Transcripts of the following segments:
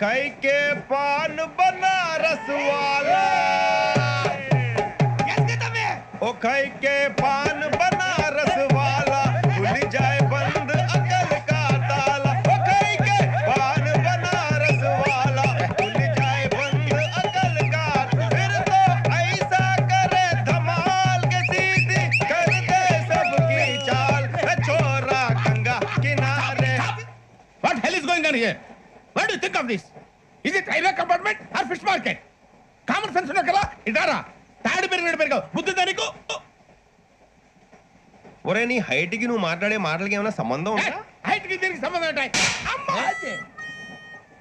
खाई के पान बनारस वाला ओ खाई के पान बनारस वाला खुल जाए बंद अकल का ताला ओ खाई के पान बनारस वाला खुल जाए बंद अकल का फिर तो ऐसा करे धमाल के सीधी कर दे सबकी चाल छोरा गंगा किनारे. What hell is going on here? What do you think of this? Is it railway compartment or fish market? Common sense ఉన్న కదా ఇదారా తాడి పెరిగినట్టు బుద్ధి దానికి. ఒరే నీ హైట్ కి నువ్వు మాట్లాడే మాటలకి ఏమైనా సంబంధం ఉందా? హైట్ కి దీనికి సంబంధం ఉంటాయి. అమ్మా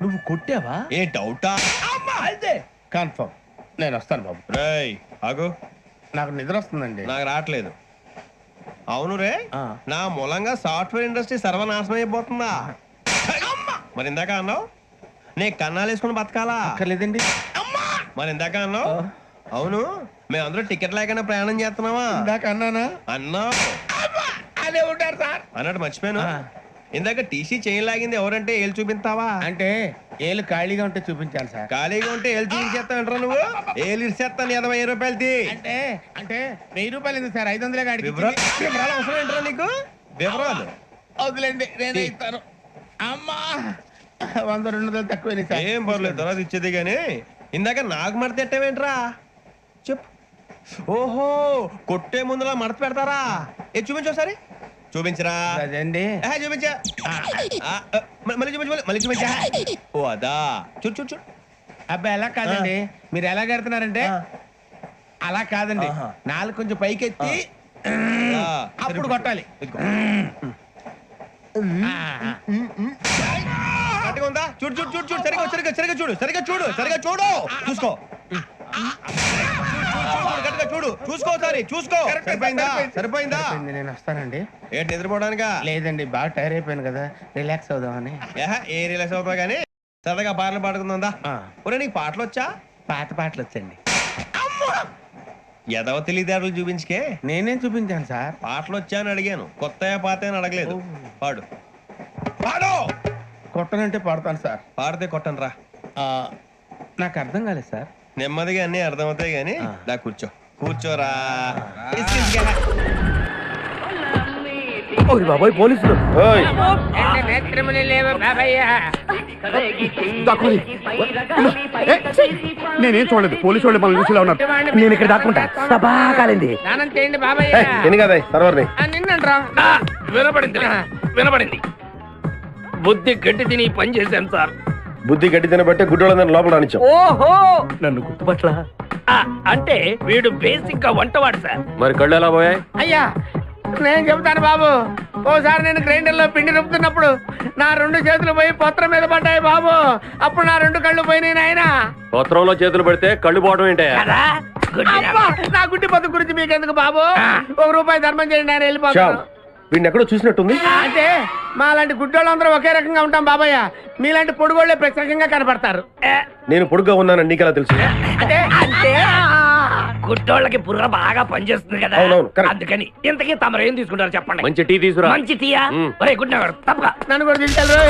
నువ్వు కొట్టావా? ఏ డౌటా? అమ్మా అదే కన్ఫర్మ్. నేను వస్తాను బాబు. రేయ్ ఆగు, నాకు నిద్ర వస్తుందండి. నాకు రావట్లేదు. అవును రే, నా మూలంగా సాఫ్ట్వేర్ ఇండస్ట్రీ సర్వనాశనం అయిపోతుందా? మరి ఇందాక అన్నావు నీ కన్నాలు వేసుకుని బతకాలా? అక్కర్లేదండి. మరి ఇందాక అన్నావు అవును మేమందరూ టికెట్ లేకుండా ప్రయాణం చేస్తున్నావా? ఇందాక అన్నానా? అన్నావు. అదే ఉంటారు సార్ అన్నట్టు మర్చిపోయాను, ఇందాక టీసీ చైన్ లాగింది ఎవరంటే ఏళ్ళు చూపిస్తావా? అంటే ఏళ్ళు ఖాళీగా ఉంటే చూపించాలి సార్. ఖాళీగా ఉంటే ఏళ్ళు చూపించేస్తా అంటారా నువ్వు? ఏళ్ళు ఇచ్చేస్తాను 20 రూపాయలది. అంటే అంటే 1000 రూపాయలు ఎందుకు సార్? 500 గాడికి వివరాలు అవసరం ఏంటరా నీకు? వివరాలు వదిలేండి, నేనే ఇస్తాను. అమ్మా 100-200 తక్కువ సార్. ఏం పర్లేదు, తర్వాత ఇచ్చేది కానీ ఇందాక నాకు మడత ఎట్టవేంట్రా చెప్పు. ఓహో కొట్టే ముందులా మడత పెడతారా? ఏ చూపించు ఒకసారి. చూపించరా? అదండి. చూపించా. మళ్ళీ చూపించు, మళ్ళీ చూపించా. ఓ అదా, చూడు చూడు చూడు. అబ్బాయి ఎలా కాదండి, మీరు ఎలా కడుతున్నారంటే అలా కాదండి. నాలుగు కొంచెం పైకెత్తి అప్పుడు కొట్టాలి. కరెక్ట్గా ఉందా? చూడు చూడు చూడు చూడు, సరిగా సరిగా సరిగా చూడు, సరిగా చూడు, సరిగా చూడు, చూసుకో. కరెక్ట్గా చూడు, చూసుకో, సారి చూసుకో. సరిపోయిందా? సరిపోయిందా? నేను వస్తానండి. ఏంటి నిద్రపోవడానికా? లేదండి, బాగా టైర్ అయిపోయాను కదా, రిలాక్స్ అవుదామని. ఏ రిలాక్స్ అవుతావు కానీ సరదాగా పాటలు పాడుకుందా? ఒరే నీకు పాటలు వచ్చా? పాత పాటలు వచ్చండి. ఎదవ తెలివితేటలు చూపించుకే. నేనేం చూపించాను సార్? పాటలు వచ్చా అని అడిగాను, కొత్త పాత అని అడగలేదు. పాడు పాడు. కొట్టనంటే పాడతాను సార్. పాడితే కొట్టను రా. నాకు అర్థం కాలేదు సార్. నెమ్మదిగా అన్ని అర్థమవుతాయి గానీ దా కూర్చో. కూర్చోరా. బాబోయ్ పోలీసులు. నేనేం చూడలేదు, పోలీసు వాళ్ళు మన చూసిలా ఉన్నారు. నేను ఇక్కడ దాక్కుంటా. కాలింది. వినపడింది. బుద్ధి గట్టి తిని పని చేశాను సార్. బుద్ధి గట్టి తినబట్టే గుడ్డోళ్ళందరినీ లోపల రానిచ్చాం. ఓహో, నన్ను గుర్తుపట్ల. అంటే వీడు బేసిక్ గా వంటవాడు సార్. మరి కళ్ళు ఎలా పోయాయి? అయ్యా నేను చెబుతాను బాబు. ఓసారి నేను గ్రైండర్ లో పిండి రుబ్బుతున్నప్పుడు నా 2 చేతులు పోయి పత్రం మీద పడ్డాయి బాబు. అప్పుడు నా 2 కళ్ళు పోయినాయి నాయన. పత్రంలో చేతులు పెడితే కళ్ళు పోవడం ఏంటే? నా గుడ్డి పత్రం గురించి మీకెందుకు బాబు? ₹1 ధర్మం చేయండి, నేను వెళ్ళిపోతాను. వీడిని ఎక్కడో చూసినట్టుంది. అంటే మా లాంటి గుడ్డోళ్ళందరూ ఒకే రకంగా ఉంటాం బాబయ్య. మీలాంటి పొడుగోళ్లే ప్రత్యేకంగా కనపడతారు. నేను పొడుగ్గా ఉన్నానని నీకెలా తెలుసు? అంటే గుడ్డోళ్ళకి బుర్ర బాగా పనిచేస్తుంది కదా, అందుకని. ఇంతకీ తమరు ఏం తీసుకుంటారు చెప్పండి? మంచి టీ తీసుకురా. మంచి టీయా? ఒరే గుడ్ నగర్ తప్పగా నన్ను కూడా తీసుకెళ్ళరు.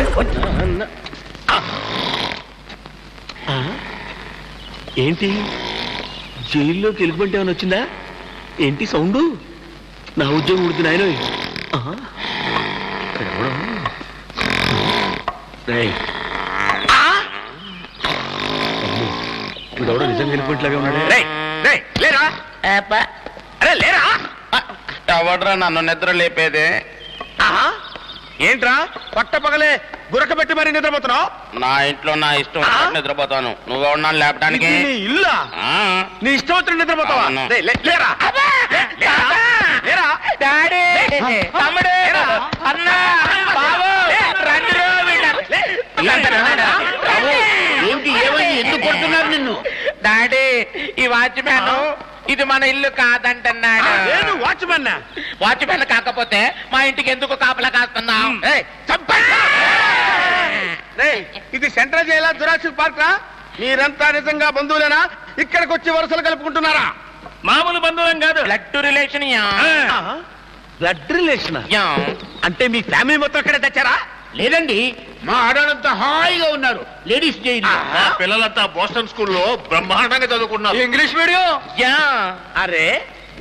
ఏంటి జైల్లోకి వెళ్ళిపోతే ఏమైనా వచ్చిందా ఏంటి సౌండ్? నా ఉద్యోగం ఉడుతుంది ఆయన. వీడెవడో నిజంగా వెళ్ళిపోయేట్లాగా ఉన్నాడే. ఎవడ్రా నన్ను నిద్ర లేపేదే? ఏంట్రా పట్ట పగలే గురకబెట్టి మరి నిద్రపోతున్నావు? నా ఇంట్లో నా ఇష్టం నిద్రపోతాను. నువ్వెవడా లేపడానికి? ఇల్లా నీ ఇష్టం వచ్చిన నిద్రపోతావా? లేరా ఏంటి ఏమైంది? ఎందుకు కొడుతున్నారు నిన్ను? డాడీ ఈ వాచ్మ్యాన్ ఇది మన ఇల్లు కాదంటున్నాడు. నేను వాచ్మెన్. వాచ్మ్యాన్ కాకపోతే మా ఇంటికి ఎందుకు కాపలా కాస్తున్నావు? ఇది సెంట్రల్ జైలా జురాసిక్ పార్క్ రా? మీరంతా నిజంగా బంధువులేనా? ఇక్కడికి వచ్చి వరుసలు కలుపుకుంటున్నారా? మామూలు బంధువులం కాదు, బ్లడ్ రిలేషన్. బ్లడ్ రిలేషన్ అంటే మీ ఫ్యామిలీ మొత్తం ఇక్కడ తెచ్చారా? లేదండి మా ఆడవాళ్ళంతా హాయిగా ఉన్నారు లేడీస్ జైలు పిల్లలంతా బోస్టన్ స్కూల్లో బ్రహ్మాండంగా చదువుకున్నారు ఇంగ్లీష్ మీడియం యా అరే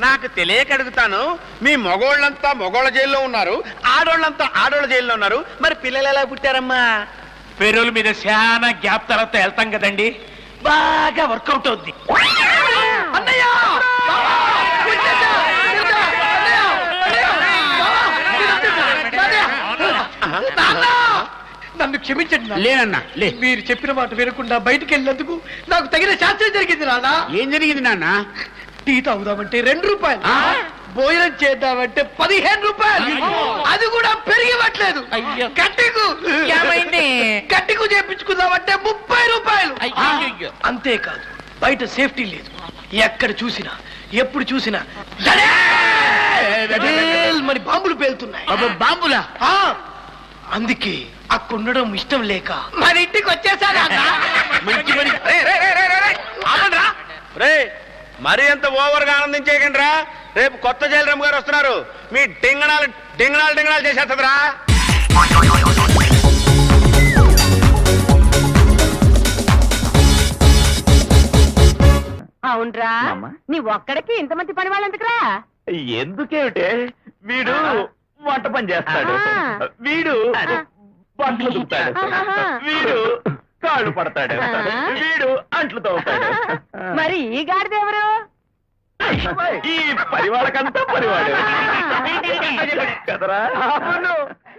నాకు తెలియక అడుగుతాను మీ మగోళ్ళంతా మగోళ్ళ జైల్లో ఉన్నారు ఆడోళ్ళంతా ఆడోళ్ళ జైల్లో ఉన్నారు మరి పిల్లలు ఎలా పుట్టారమ్మా పేరుల మీద చాలా గ్యాప్ తర్వాత వెళ్తాం కదండి బాగా వర్కౌట్ అవుద్ది నన్ను క్షమించండి లేనన్నా లే మీరు చెప్పిన మాట వినకుండా బయటికి వెళ్ళినందుకు నాకు తగిన శాస్త్రం జరిగింది నాన్న. ఏం జరిగింది నాన్న టీ తాగుదామంటే 2 రూపాయలు, భోజనం చేద్దామంటే 15 రూపాయలు, అది కూడా పెరిగివ్వట్లేదు. గట్టికు గట్టికు చేపించుకుందామంటే 30 రూపాయలు. అంతేకాదు బయట సేఫ్టీ లేదు. ఎక్కడ చూసినా ఎప్పుడు చూసినా మరి బాంబులు పేలుతున్నాయి. బాంబులా అందుకే అక్కడ ఉండడం ఇష్టం లేక మన ఇంటికి వచ్చేసాను. మంచి పని. రే మరి అంత ఓవర్ గా ఆనందించేయకండి రా రేపు కొత్త జైలరమ్మ గారు వస్తున్నారు మీ డింగణాలు డింగణాలు డింగణాలు చేసేస్తుందిరా అవునరా నీ ఒక్కడికి ఇంతమంది పని వాళ్ళెందుకురా? ఎందుకేమిటే వీడు వంట పని చేస్తాడు వీడు బట్టలు దుక్కుతాడు వీడు కాళ్ళు పడతాడు వీడు అంట్లు తవ్వుతాడు మరి ఈ గాడిదెవరు? ఈ పరివాళ్ళకంతా పరివాడు కదరా